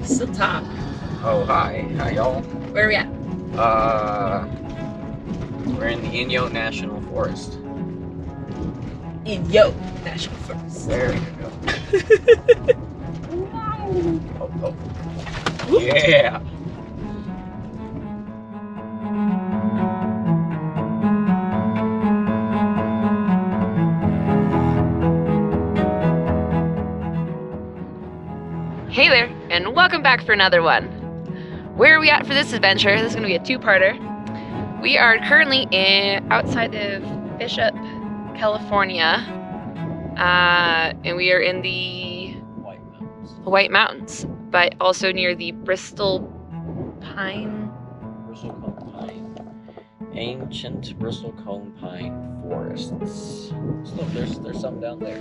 Still talk. Oh, hi. Hi, y'all. Where are we at? We're in the Inyo National Forest. Inyo National Forest. There you go. Oh. Yeah. Hey there, and welcome back for another one. Where are we at for this adventure? This is going to be a two-parter. We are currently outside of Bishop, California, and we are in the White Mountains, but also near the Bristlecone Pine. Ancient Bristlecone Pine forests. Look, there's some down there.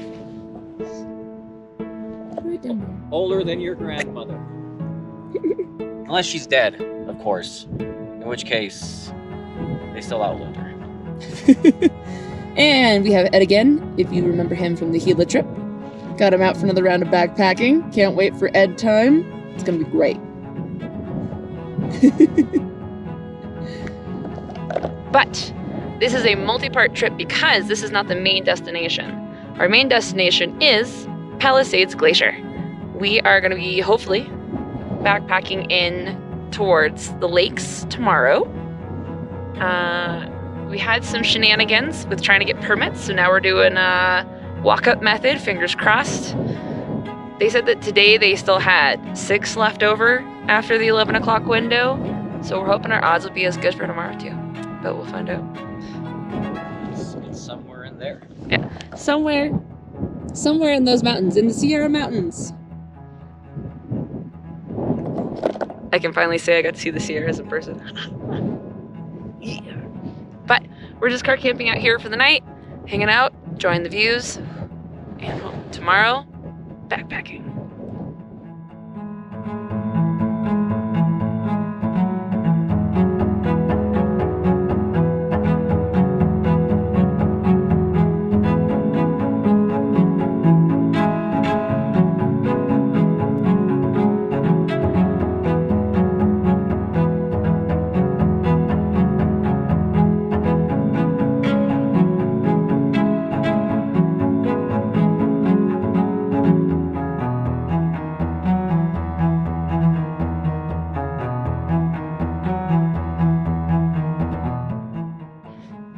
Right down there. Older than your grandmother. Unless she's dead, of course. In which case, they still outlived her. And we have Ed again, if you remember him from the Gila trip. Got him out for another round of backpacking. Can't wait for Ed time. It's gonna be great. But this is a multi-part trip because this is not the main destination. Our main destination is Palisades Glacier. We are going to be hopefully backpacking in towards the lakes tomorrow. We had some shenanigans with trying to get permits, so now we're doing a walk-up method, fingers crossed. They said that today they still had 6 left over after the 11 o'clock window, so we're hoping our odds will be as good for tomorrow too, but we'll find out. It's somewhere in there. Yeah, somewhere in those mountains, in the Sierra Mountains. I can finally say I got to see the Sierras in person. Yeah. But we're just car camping out here for the night, hanging out, enjoying the views, and tomorrow, backpacking.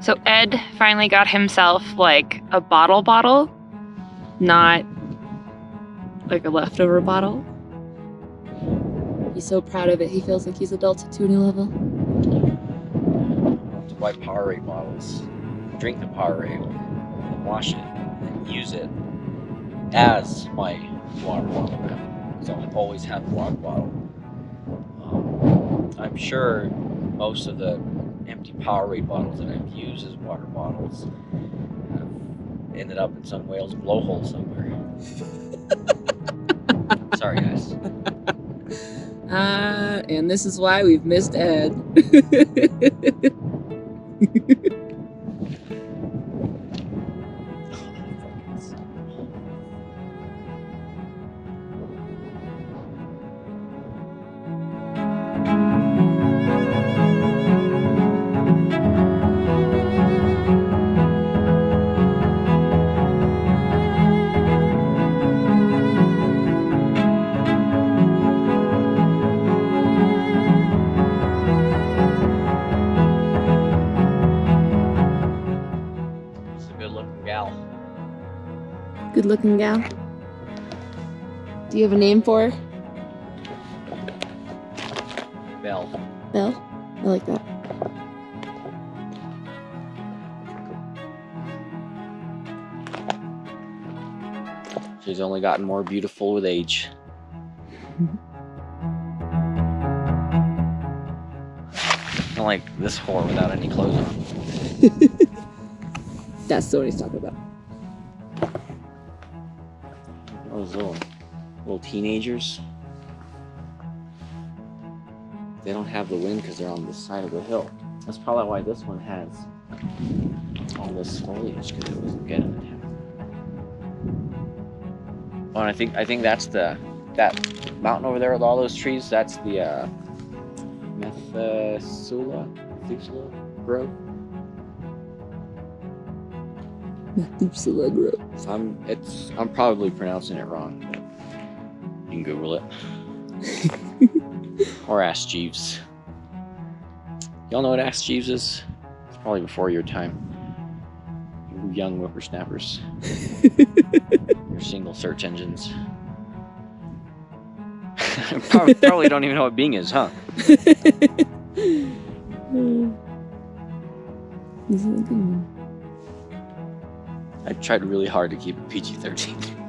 So Ed finally got himself like a bottle, not like a leftover bottle. He's so proud of it. He feels like he's adulted to a new level. To buy Powerade bottles, drink the Powerade, and wash it, and use it as my water bottle now. So I always have a water bottle. I'm sure most of the empty Powerade bottles that I've used as water bottles have ended up in some whale's blowhole somewhere. Sorry, guys. And this is why we've missed Ed. Good looking gal. Do you have a name for her? Belle. Belle? I like that. She's only gotten more beautiful with age. I like this whore without any clothes on. That's what he's talking about. Those little teenagers. They don't have the wind because they're on this side of the hill. That's probably why this one has all this foliage, because it wasn't getting it. Oh, and I think that's the that mountain over there with all those trees, that's the Methuselah Grove. Methuselah Grove. I'm probably pronouncing it wrong, but you can Google it. Or ask Jeeves. Y'all know what Ask Jeeves is? It's probably before your time. You young whippersnappers. Your single search engines. probably don't even know what Bing is, huh? This is a good one. I tried really hard to keep it PG-13.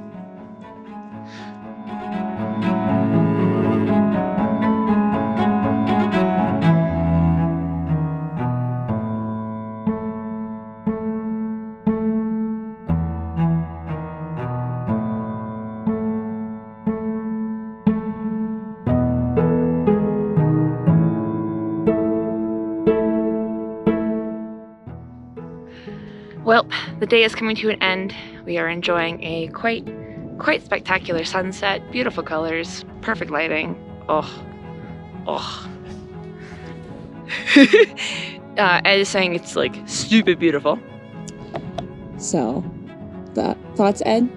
Well, the day is coming to an end. We are enjoying a quite spectacular sunset, beautiful colors, perfect lighting. Ed is saying it's like stupid beautiful. So, thoughts, Ed?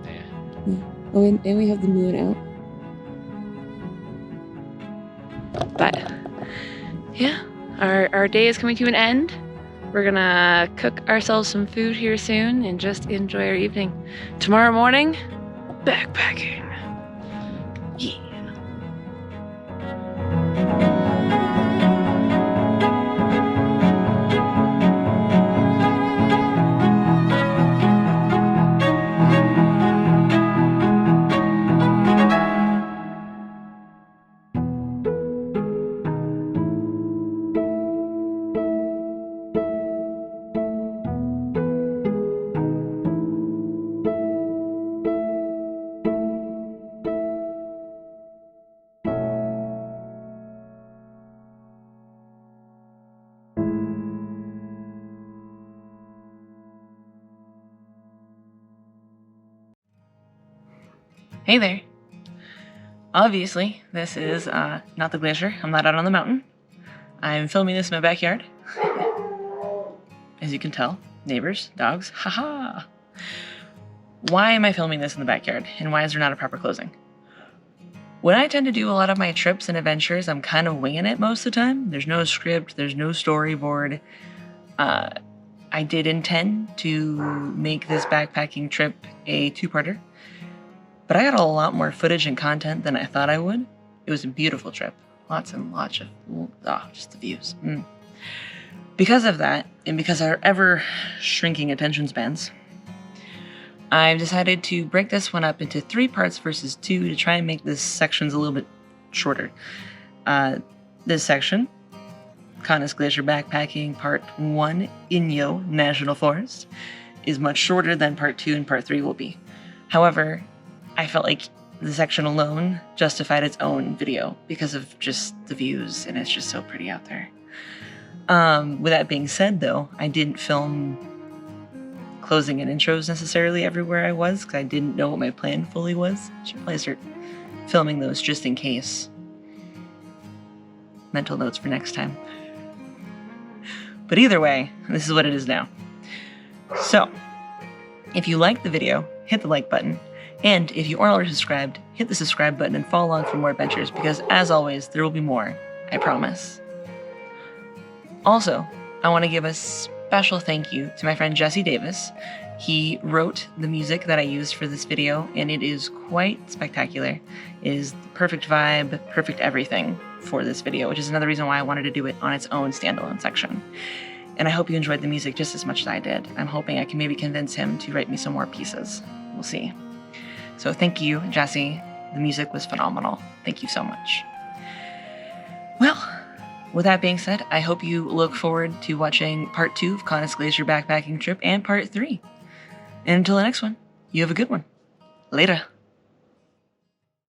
Yeah. Oh, and we have the moon out. But yeah, our day is coming to an end. We're gonna cook ourselves some food here soon and just enjoy our evening. Tomorrow morning, backpacking. Yeah. Hey there. Obviously, this is not the glacier. I'm not out on the mountain. I'm filming this in my backyard. As you can tell, neighbors, dogs, haha. Why am I filming this in the backyard, and why is there not a proper closing? When I tend to do a lot of my trips and adventures, I'm kind of winging it most of the time. There's no script, there's no storyboard. I did intend to make this backpacking trip a two-parter, but I got a lot more footage and content than I thought I would. It was a beautiful trip. Lots and lots of, just the views. Because of that, and because of our ever-shrinking attention spans, I've decided to break this one up into 3 parts versus 2 to try and make this sections a little bit shorter. This section, Conness Glacier Backpacking Part 1, Inyo National Forest, is much shorter than Part 2 and Part 3 will be. However, I felt like the section alone justified its own video because of just the views, and it's just so pretty out there. With that being said, though, I didn't film closing and intros necessarily everywhere I was because I didn't know what my plan fully was. I should probably start filming those just in case. Mental notes for next time. But either way, this is what it is now. So, if you liked the video, hit the like button. And if you aren't already subscribed, hit the subscribe button and follow along for more adventures because, as always, there will be more. I promise. Also, I want to give a special thank you to my friend Jessie Davis. He wrote the music that I used for this video, and it is quite spectacular. It is the perfect vibe, perfect everything for this video, which is another reason why I wanted to do it on its own standalone section. And I hope you enjoyed the music just as much as I did. I'm hoping I can maybe convince him to write me some more pieces. We'll see. So thank you, Jessie. The music was phenomenal. Thank you so much. Well, with that being said, I hope you look forward to watching Part 2 of Conness Glacier Backpacking Trip and Part 3. And until the next one, you have a good one. Later.